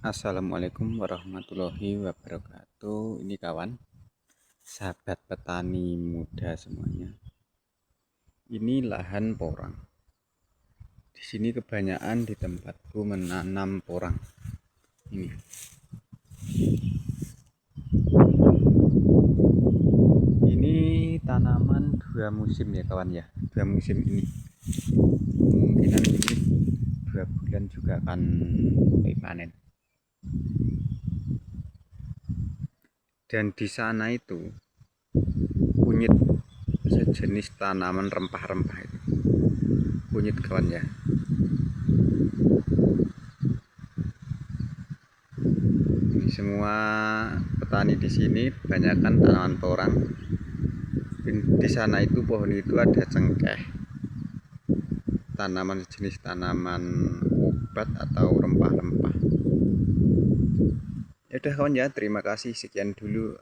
Assalamualaikum warahmatullahi wabarakatuh. Ini kawan, sahabat petani muda semuanya. Ini lahan porang. Di sini kebanyakan di tempatku menanam porang. Ini tanaman 2 musim ya kawan ya. 2 musim ini. Kemungkinan ini 2 bulan juga akan mulai panen. Dan di sana itu kunyit sejenis tanaman rempah-rempah itu. Kunyit kawan ya. Ini semua petani di sini kebanyakan tanaman porang. Di sana itu pohon itu ada cengkeh, tanaman sejenis tanaman obat atau rempah-rempah. Ya udah kawan ya, terima kasih, sekian dulu.